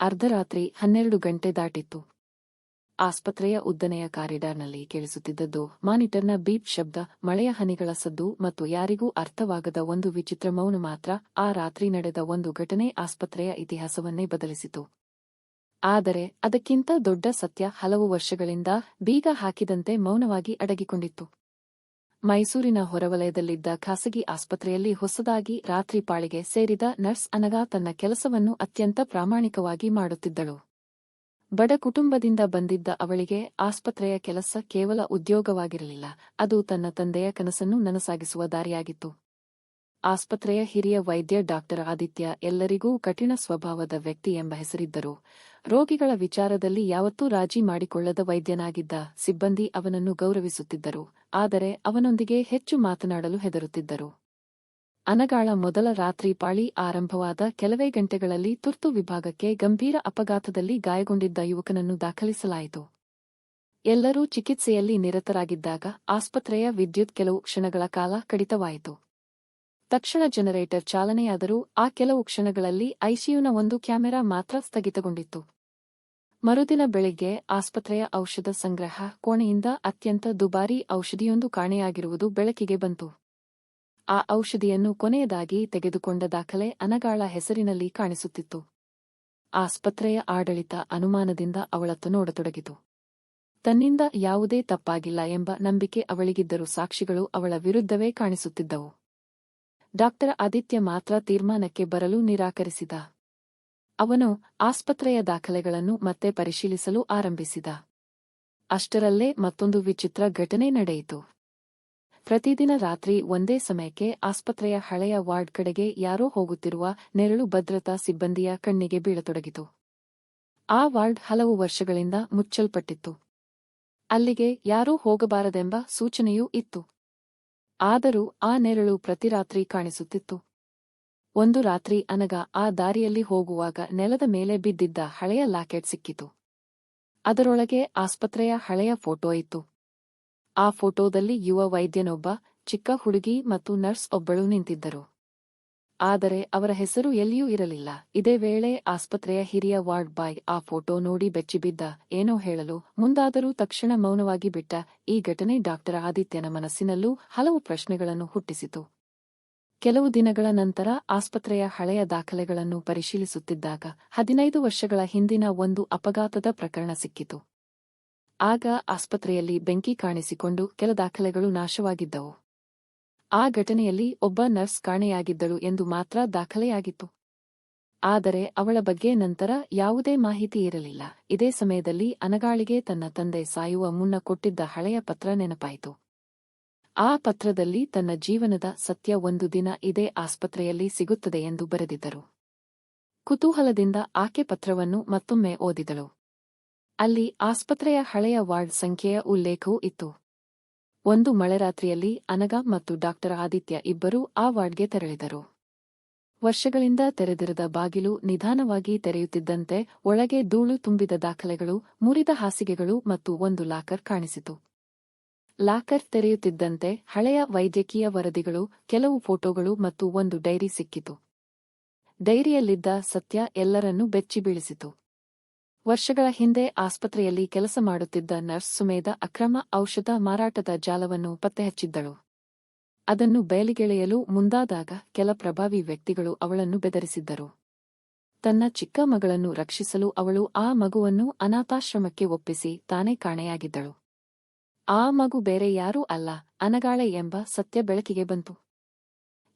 ಅರ್ಧರಾತ್ರಿ 12 ಗಂಟೆ ದಾಟಿತ್ತು. ಆಸ್ಪತ್ರೆಯ ಉದ್ದನೆಯ ಕಾರಿಡಾರ್ನಲ್ಲಿ ಕೇಳಿಸುತ್ತಿದ್ದದ್ದು ಮಾನಿಟರ್ನ ಬೀಪ್ ಶಬ್ದ, ಮಳೆಯ ಹನಿಗಳ ಸದ್ದು ಮತ್ತು ಯಾರಿಗೂ ಅರ್ಥವಾಗದ ಒಂದು ವಿಚಿತ್ರ ಮೌನ ಮಾತ್ರ. ಆ ರಾತ್ರಿ ನಡೆದ ಒಂದು ಘಟನೆ ಆಸ್ಪತ್ರೆಯ ಇತಿಹಾಸವನ್ನೇ ಬದಲಿಸಿತು. ಆದರೆ ಅದಕ್ಕಿಂತ ದೊಡ್ಡ ಸತ್ಯ ಹಲವು ವರ್ಷಗಳಿಂದ ಬೀಗ ಹಾಕಿದಂತೆ ಮೌನವಾಗಿ ಅಡಗಿಕೊಂಡಿತ್ತು. ಮೈಸೂರಿನ ಹೊರವಲಯದಲ್ಲಿದ್ದ ಖಾಸಗಿ ಆಸ್ಪತ್ರೆಯಲ್ಲಿ ಹೊಸದಾಗಿ ರಾತ್ರಿ ಪಾಳಿಗೆ ಸೇರಿದ ನರ್ಸ್ ಅನಘಾ ತನ್ನ ಕೆಲಸವನ್ನು ಅತ್ಯಂತ ಪ್ರಾಮಾಣಿಕವಾಗಿ ಮಾಡುತ್ತಿದ್ದಳು. ಬಡ ಕುಟುಂಬದಿಂದ ಬಂದಿದ್ದ ಅವಳಿಗೆ ಆಸ್ಪತ್ರೆಯ ಕೆಲಸ ಕೇವಲ ಉದ್ಯೋಗವಾಗಿರಲಿಲ್ಲ, ಅದು ತನ್ನ ತಂದೆಯ ಕನಸನ್ನು ನನಸಾಗಿಸುವ ದಾರಿಯಾಗಿತ್ತು. ಆಸ್ಪತ್ರೆಯ ಹಿರಿಯ ವೈದ್ಯ ಡಾಕ್ಟರ್ ಆದಿತ್ಯ ಎಲ್ಲರಿಗೂ ಕಠಿಣ ಸ್ವಭಾವದ ವ್ಯಕ್ತಿ ಎಂಬ ಹೆಸರಿದ್ದರು. ರೋಗಿಗಳ ವಿಚಾರದಲ್ಲಿ ಯಾವತ್ತೂ ರಾಜಿ ಮಾಡಿಕೊಳ್ಳದ ವೈದ್ಯನಾಗಿದ್ದ. ಸಿಬ್ಬಂದಿ ಅವನನ್ನು ಗೌರವಿಸುತ್ತಿದ್ದರು, ಆದರೆ ಅವನೊಂದಿಗೆ ಹೆಚ್ಚು ಮಾತನಾಡಲು ಹೆದರುತ್ತಿದ್ದರು. ಅನಘಾಳ ಮೊದಲ ರಾತ್ರಿ ಪಾಳಿ ಆರಂಭವಾದ ಕೆಲವೇ ಗಂಟೆಗಳಲ್ಲಿ ತುರ್ತು ವಿಭಾಗಕ್ಕೆ ಗಂಭೀರ ಅಪಘಾತದಲ್ಲಿ ಗಾಯಗೊಂಡಿದ್ದ ಯುವಕನನ್ನು ದಾಖಲಿಸಲಾಯಿತು. ಎಲ್ಲರೂ ಚಿಕಿತ್ಸೆಯಲ್ಲಿ ನಿರತರಾಗಿದ್ದಾಗ ಆಸ್ಪತ್ರೆಯ ವಿದ್ಯುತ್ ಕೆಲವು ಕ್ಷಣಗಳ ಕಾಲ ಕಡಿತವಾಯಿತು. ತಕ್ಷಣ ಜನರೇಟರ್ ಚಾಲನೆಯಾದರೂ ಆ ಕೆಲವು ಕ್ಷಣಗಳಲ್ಲಿ ಐಸಿಯುನ ಒಂದು ಕ್ಯಾಮೆರಾ ಮಾತ್ರ ಸ್ಥಗಿತಗೊಂಡಿತ್ತು. ಮರುದಿನ ಬೆಳಿಗ್ಗೆ ಆಸ್ಪತ್ರೆಯ ಔಷಧ ಸಂಗ್ರಹ ಕೋಣೆಯಿಂದ ಅತ್ಯಂತ ದುಬಾರಿ ಔಷಧಿಯೊಂದು ಕಾಣೆಯಾಗಿರುವುದು ಬೆಳಕಿಗೆ ಬಂತು. ಆ ಔಷಧಿಯನ್ನು ಕೊನೆಯದಾಗಿ ತೆಗೆದುಕೊಂಡ ದಾಖಲೆ ಅನಘಾಳ ಹೆಸರಿನಲ್ಲಿ ಕಾಣಿಸುತ್ತಿತ್ತು. ಆಸ್ಪತ್ರೆಯ ಆಡಳಿತ ಅನುಮಾನದಿಂದ ಅವಳತ್ತ ನೋಡತೊಡಗಿತು. ತನ್ನಿಂದ ಯಾವುದೇ ತಪ್ಪಾಗಿಲ್ಲ ಎಂಬ ನಂಬಿಕೆ ಅವಳಿಗಿದ್ದರೂ ಸಾಕ್ಷಿಗಳು ಅವಳ ವಿರುದ್ಧವೇ ಕಾಣಿಸುತ್ತಿದ್ದವು. ಡಾಕ್ಟರ್ ಆದಿತ್ಯ ಮಾತ್ರ ತೀರ್ಮಾನಕ್ಕೆ ಬರಲು ನಿರಾಕರಿಸಿದ. ಅವನು ಆಸ್ಪತ್ರೆಯ ದಾಖಲೆಗಳನ್ನು ಮತ್ತೆ ಪರಿಶೀಲಿಸಲು ಆರಂಭಿಸಿದ. ಅಷ್ಟರಲ್ಲೇ ಮತ್ತೊಂದು ವಿಚಿತ್ರ ಘಟನೆ ನಡೆಯಿತು. ಪ್ರತಿದಿನ ರಾತ್ರಿ ಒಂದೇ ಸಮಯಕ್ಕೆ ಆಸ್ಪತ್ರೆಯ ಹಳೆಯ ವಾರ್ಡ್ ಕಡೆಗೆ ಯಾರೋ ಹೋಗುತ್ತಿರುವ ನೆರಳು ಭದ್ರತಾ ಸಿಬ್ಬಂದಿಯ ಕಣ್ಣಿಗೆ ಬೀಳತೊಡಗಿತು. ಆ ವಾರ್ಡ್ ಹಲವು ವರ್ಷಗಳಿಂದ ಮುಚ್ಚಲ್ಪಟ್ಟಿತ್ತು. ಅಲ್ಲಿಗೆ ಯಾರೂ ಹೋಗಬಾರದೆಂಬ ಸೂಚನೆಯೂ ಇತ್ತು. ಆದರೂ ಆ ನೆರಳು ಪ್ರತಿ ರಾತ್ರಿ ಕಾಣಿಸುತ್ತಿತ್ತು. ಒಂದು ರಾತ್ರಿ ಅನಘಾ ಆ ದಾರಿಯಲ್ಲಿ ಹೋಗುವಾಗ ನೆಲದ ಮೇಲೆ ಬಿದ್ದಿದ್ದ ಹಳೆಯ ಲಾಕೆಟ್ ಸಿಕ್ಕಿತು. ಅದರೊಳಗೆ ಆಸ್ಪತ್ರೆಯ ಹಳೆಯ ಫೋಟೋ ಇತ್ತು. ಆ ಫೋಟೋದಲ್ಲಿ ಯುವ ವೈದ್ಯನೊಬ್ಬ, ಚಿಕ್ಕ ಹುಡುಗಿ ಮತ್ತು ನರ್ಸ್ ಒಬ್ಬಳು ನಿಂತಿದ್ದರು. ಆದರೆ ಅವರ ಹೆಸರು ಎಲ್ಲಿಯೂ ಇರಲಿಲ್ಲ. ಇದೇ ವೇಳೆ ಆಸ್ಪತ್ರೆಯ ಹಿರಿಯ ವಾರ್ಡ್ ಬಾಯ್ ಆ ಫೋಟೋ ನೋಡಿ ಬೆಚ್ಚಿಬಿದ್ದ. ಏನೋ ಹೇಳಲು ಮುಂದಾದರೂ ತಕ್ಷಣ ಮೌನವಾಗಿ ಬಿಟ್ಟ. ಈ ಘಟನೆ ಡಾಕ್ಟರ್ ಆದಿತ್ಯನ ಮನಸ್ಸಿನಲ್ಲೂ ಹಲವು ಪ್ರಶ್ನೆಗಳನ್ನು ಹುಟ್ಟಿಸಿತು. ಕೆಲವು ದಿನಗಳ ನಂತರ ಆಸ್ಪತ್ರೆಯ ಹಳೆಯ ದಾಖಲೆಗಳನ್ನು ಪರಿಶೀಲಿಸುತ್ತಿದ್ದಾಗ 15 ವರ್ಷಗಳ ಹಿಂದಿನ ಒಂದು ಅಪಘಾತದ ಪ್ರಕರಣ ಸಿಕ್ಕಿತು. ಆಗ ಆಸ್ಪತ್ರೆಯಲ್ಲಿ ಬೆಂಕಿ ಕಾಣಿಸಿಕೊಂಡು ಕೆಲ ದಾಖಲೆಗಳು ನಾಶವಾಗಿದ್ದವು. ಆ ಘಟನೆಯಲ್ಲಿ ಒಬ್ಬ ನರ್ಸ್ ಕಾಣೆಯಾಗಿದ್ದಳು ಎಂದು ಮಾತ್ರ ದಾಖಲೆಯಾಗಿತ್ತು. ಆದರೆ ಅವಳ ಬಗ್ಗೆ ನಂತರ ಯಾವುದೇ ಮಾಹಿತಿ ಇರಲಿಲ್ಲ. ಇದೇ ಸಮಯದಲ್ಲಿ ಅನಘಾಳಿಗೆ ತನ್ನ ತಂದೆ ಸಾಯುವ ಮುನ್ನ ಕೊಟ್ಟಿದ್ದ ಹಳೆಯ ಪತ್ರ ನೆನಪಾಯಿತು. ಆ ಪತ್ರದಲ್ಲಿ ತನ್ನ ಜೀವನದ ಸತ್ಯ ಒಂದು ದಿನ ಇದೇ ಆಸ್ಪತ್ರೆಯಲ್ಲಿ ಸಿಗುತ್ತದೆ ಎಂದು ಬರೆದಿದ್ದರು. ಕುತೂಹಲದಿಂದ ಆಕೆ ಪತ್ರವನ್ನು ಮತ್ತೊಮ್ಮೆ ಓದಿದಳು. ಅಲ್ಲಿ ಆಸ್ಪತ್ರೆಯ ಹಳೆಯ ವಾರ್ಡ್ ಸಂಖ್ಯೆಯ ಉಲ್ಲೇಖವೂ ಇತ್ತು. ಒಂದು ಮಳೆರಾತ್ರಿಯಲ್ಲಿ ಅನಘಾ ಮತ್ತು ಡಾಕ್ಟರ್ ಆದಿತ್ಯ ಇಬ್ಬರೂ ಆ ವಾರ್ಡ್ಗೆ ತೆರಳಿದರು. ವರ್ಷಗಳಿಂದ ತೆರೆದಿರದ ಬಾಗಿಲು ನಿಧಾನವಾಗಿ ತೆರೆಯುತ್ತಿದ್ದಂತೆ ಒಳಗೆ ಧೂಳು ತುಂಬಿದ ದಾಖಲೆಗಳು, ಮುರಿದ ಹಾಸಿಗೆಗಳು ಮತ್ತು ಒಂದು ಲಾಕರ್ ಕಾಣಿಸಿತು. ಲಾಕರ್ ತೆರೆಯುತ್ತಿದ್ದಂತೆ ಹಳೆಯ ವೈದ್ಯಕೀಯ ವರದಿಗಳು, ಕೆಲವು ಫೋಟೋಗಳು ಮತ್ತು ಒಂದು ಡೈರಿ ಸಿಕ್ಕಿತು. ಡೈರಿಯಲ್ಲಿದ್ದ ಸತ್ಯ ಎಲ್ಲರನ್ನೂ ಬೆಚ್ಚಿಬೀಳಿಸಿತು. ವರ್ಷಗಳ ಹಿಂದೆ ಆಸ್ಪತ್ರೆಯಲ್ಲಿ ಕೆಲಸ ಮಾಡುತ್ತಿದ್ದ ನರ್ಸ್ ಸುಮೇಧ ಅಕ್ರಮ ಔಷಧ ಮಾರಾಟದ ಜಾಲವನ್ನು ಪತ್ತೆಹಚ್ಚಿದ್ದಳು. ಅದನ್ನು ಬಯಲಿಗೆಳೆಯಲು ಮುಂದಾದಾಗ ಕೆಲ ಪ್ರಭಾವಿ ವ್ಯಕ್ತಿಗಳು ಅವಳನ್ನು ಬೆದರಿಸಿದ್ದರು. ತನ್ನ ಚಿಕ್ಕ ಮಗಳನ್ನು ರಕ್ಷಿಸಲು ಅವಳು ಆ ಮಗುವನ್ನು ಅನಾಥಾಶ್ರಮಕ್ಕೆ ಒಪ್ಪಿಸಿ ತಾನೇ ಕಾಣೆಯಾಗಿದ್ದಳು. ಆ ಮಗು ಬೇರೆ ಯಾರೂ ಅಲ್ಲ, ಅನಘಾಳೆ ಎಂಬ ಸತ್ಯ ಬೆಳಕಿಗೆ ಬಂತು.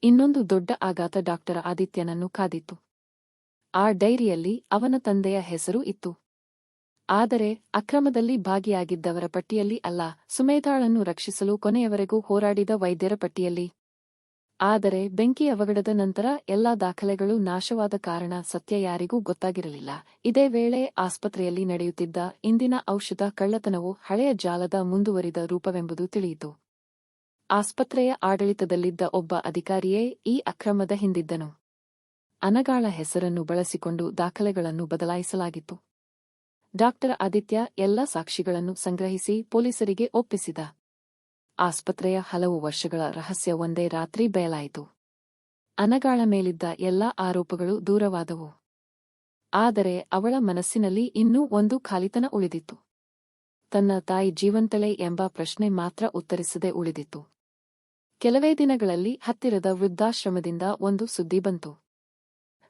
ಇನ್ನೊಂದು ದೊಡ್ಡ ಆಘಾತ ಡಾಕ್ಟರ್ ಆದಿತ್ಯನನ್ನು ಕಾದಿತ್ತು. ಆ ಡೈರಿಯಲ್ಲಿ ಅವನ ತಂದೆಯ ಹೆಸರು ಇತ್ತು. ಆದರೆ ಅಕ್ರಮದಲ್ಲಿ ಭಾಗಿಯಾಗಿದ್ದವರ ಪಟ್ಟಿಯಲ್ಲಿ ಅಲ್ಲ, ಸುಮೇಧಾಳನ್ನು ರಕ್ಷಿಸಲು ಕೊನೆಯವರೆಗೂ ಹೋರಾಡಿದ ವೈದ್ಯರ ಪಟ್ಟಿಯಲ್ಲಿ. ಆದರೆ ಬೆಂಕಿ ಅವಘಡದ ನಂತರ ಎಲ್ಲಾ ದಾಖಲೆಗಳು ನಾಶವಾದ ಕಾರಣ ಸತ್ಯ ಯಾರಿಗೂ ಗೊತ್ತಾಗಿರಲಿಲ್ಲ. ಇದೇ ವೇಳೆ ಆಸ್ಪತ್ರೆಯಲ್ಲಿ ನಡೆಯುತ್ತಿದ್ದ ಇಂದಿನ ಔಷಧ ಕಳ್ಳತನವು ಹಳೆಯ ಜಾಲದ ಮುಂದುವರಿದ ರೂಪವೆಂಬುದು ತಿಳಿಯಿತು. ಆಸ್ಪತ್ರೆಯ ಆಡಳಿತದಲ್ಲಿದ್ದ ಒಬ್ಬ ಅಧಿಕಾರಿಯೇ ಈ ಅಕ್ರಮದ ಹಿಂದಿದ್ದನು. ಅನಘಾಳ ಹೆಸರನ್ನು ಬಳಸಿಕೊಂಡು ದಾಖಲೆಗಳನ್ನು ಬದಲಾಯಿಸಲಾಗಿತ್ತು. ಡಾಕ್ಟರ್ ಆದಿತ್ಯ ಎಲ್ಲ ಸಾಕ್ಷಿಗಳನ್ನು ಸಂಗ್ರಹಿಸಿ ಪೊಲೀಸರಿಗೆ ಒಪ್ಪಿಸಿದ. ಆಸ್ಪತ್ರೆಯ ಹಲವು ವರ್ಷಗಳ ರಹಸ್ಯ ಒಂದೇ ರಾತ್ರಿ ಬಯಲಾಯಿತು. ಅನಘಾಳ ಮೇಲಿದ್ದ ಎಲ್ಲಾ ಆರೋಪಗಳು ದೂರವಾದವು. ಆದರೆ ಅವಳ ಮನಸ್ಸಿನಲ್ಲಿ ಇನ್ನೂ ಒಂದು ಖಾಲಿತನ ಉಳಿದಿತ್ತು. ತನ್ನ ತಾಯಿ ಜೀವಂತಳೆ ಎಂಬ ಪ್ರಶ್ನೆ ಮಾತ್ರ ಉತ್ತರಿಸದೆ ಉಳಿದಿತ್ತು. ಕೆಲವೇ ದಿನಗಳಲ್ಲಿ ಹತ್ತಿರದ ವೃದ್ಧಾಶ್ರಮದಿಂದ ಒಂದು ಸುದ್ದಿ ಬಂತು.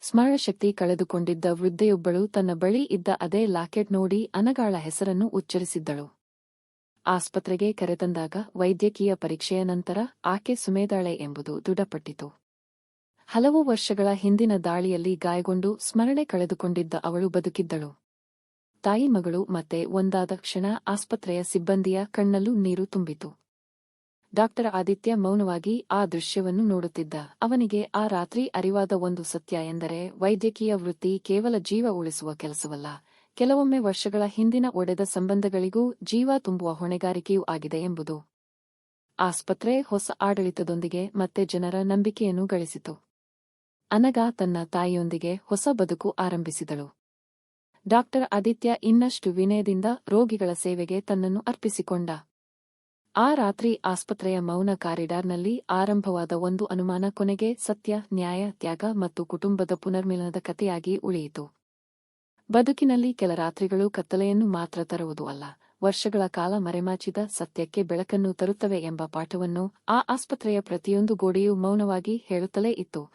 ಸ್ಮರಣಶಕ್ತಿ ಕಳೆದುಕೊಂಡಿದ್ದ ವೃದ್ಧೆಯೊಬ್ಬಳು ತನ್ನ ಬಳಿ ಇದ್ದ ಅದೇ ಲಾಕೆಟ್ ನೋಡಿ ಅನಗಾಳ ಹೆಸರನ್ನು ಉಚ್ಚರಿಸಿದ್ದಳು. ಆಸ್ಪತ್ರೆಗೆ ಕರೆತಂದಾಗ ವೈದ್ಯಕೀಯ ಪರೀಕ್ಷೆಯ ನಂತರ ಆಕೆ ಸುಮೇಧಾಳೆ ಎಂಬುದು ದೃಢಪಟ್ಟಿತು. ಹಲವು ವರ್ಷಗಳ ಹಿಂದಿನ ದಾಳಿಯಲ್ಲಿ ಗಾಯಗೊಂಡು ಸ್ಮರಣೆ ಕಳೆದುಕೊಂಡಿದ್ದ ಅವಳು ಬದುಕಿದ್ದಳು. ತಾಯಿ ಮಗಳು ಮತ್ತೆ ಒಂದಾದ ಕ್ಷಣ ಆಸ್ಪತ್ರೆಯ ಸಿಬ್ಬಂದಿಯ ಕಣ್ಣಲ್ಲೂ ನೀರು ತುಂಬಿತು. ಡಾಕ್ಟರ್ ಆದಿತ್ಯ ಮೌನವಾಗಿ ಆ ದೃಶ್ಯವನ್ನು ನೋಡುತ್ತಿದ್ದ. ಅವನಿಗೆ ಆ ರಾತ್ರಿ ಅರಿವಾದ ಒಂದು ಸತ್ಯ ಎಂದರೆ ವೈದ್ಯಕೀಯ ವೃತ್ತಿ ಕೇವಲ ಜೀವ ಉಳಿಸುವ ಕೆಲಸವಲ್ಲ, ಕೆಲವೊಮ್ಮೆ ವರ್ಷಗಳ ಹಿಂದಿನ ಒಡೆದ ಸಂಬಂಧಗಳಿಗೂ ಜೀವ ತುಂಬುವ ಹೊಣೆಗಾರಿಕೆಯೂ ಆಗಿದೆ ಎಂಬುದು. ಆಸ್ಪತ್ರೆ ಹೊಸ ಆಡಳಿತದೊಂದಿಗೆ ಮತ್ತೆ ಜನರ ನಂಬಿಕೆಯನ್ನು ಗಳಿಸಿತು. ಅನಘಾ ತನ್ನ ತಾಯಿಯೊಂದಿಗೆ ಹೊಸ ಬದುಕು ಆರಂಭಿಸಿದಳು. ಡಾಕ್ಟರ್ ಆದಿತ್ಯ ಇನ್ನಷ್ಟು ವಿನಯದಿಂದ ರೋಗಿಗಳ ಸೇವೆಗೆ ತನ್ನನ್ನು ಅರ್ಪಿಸಿಕೊಂಡ. ಆ ರಾತ್ರಿ ಆಸ್ಪತ್ರೆಯ ಮೌನ ಕಾರಿಡಾರ್ನಲ್ಲಿ ಆರಂಭವಾದ ಒಂದು ಅನುಮಾನ ಕೊನೆಗೆ ಸತ್ಯ, ನ್ಯಾಯ, ತ್ಯಾಗ ಮತ್ತು ಕುಟುಂಬದ ಪುನರ್ಮಿಲನದ ಕಥೆಯಾಗಿ ಉಳಿಯಿತು. ಬದುಕಿನಲ್ಲಿ ಕೆಲ ರಾತ್ರಿಗಳು ಕತ್ತಲೆಯನ್ನು ಮಾತ್ರ ತರುವುದು ಅಲ್ಲ, ವರ್ಷಗಳ ಕಾಲ ಮರೆಮಾಚಿದ ಸತ್ಯಕ್ಕೆ ಬೆಳಕನ್ನು ತರುತ್ತವೆ ಎಂಬ ಪಾಠವನ್ನು ಆ ಆಸ್ಪತ್ರೆಯ ಪ್ರತಿಯೊಂದು ಗೋಡೆಯೂ ಮೌನವಾಗಿ ಹೇಳುತ್ತಲೇ ಇತ್ತು.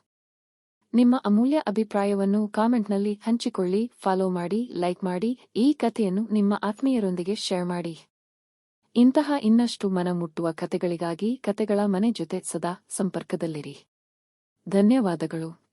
ನಿಮ್ಮ ಅಮೂಲ್ಯ ಅಭಿಪ್ರಾಯವನ್ನು ಕಾಮೆಂಟ್ನಲ್ಲಿ ಹಂಚಿಕೊಳ್ಳಿ, ಫಾಲೋ ಮಾಡಿ, ಲೈಕ್ ಮಾಡಿ, ಈ ಕಥೆಯನ್ನು ನಿಮ್ಮ ಆತ್ಮೀಯರೊಂದಿಗೆ ಶೇರ್ ಮಾಡಿ. ಇಂತಹ ಇನ್ನಷ್ಟು ಮನಮುಟ್ಟುವ ಕಥೆಗಳಿಗಾಗಿ ಕಥೆಗಳ ಮನೆ ಜೊತೆ ಸದಾ ಸಂಪರ್ಕದಲ್ಲಿರಿ. ಧನ್ಯವಾದಗಳು.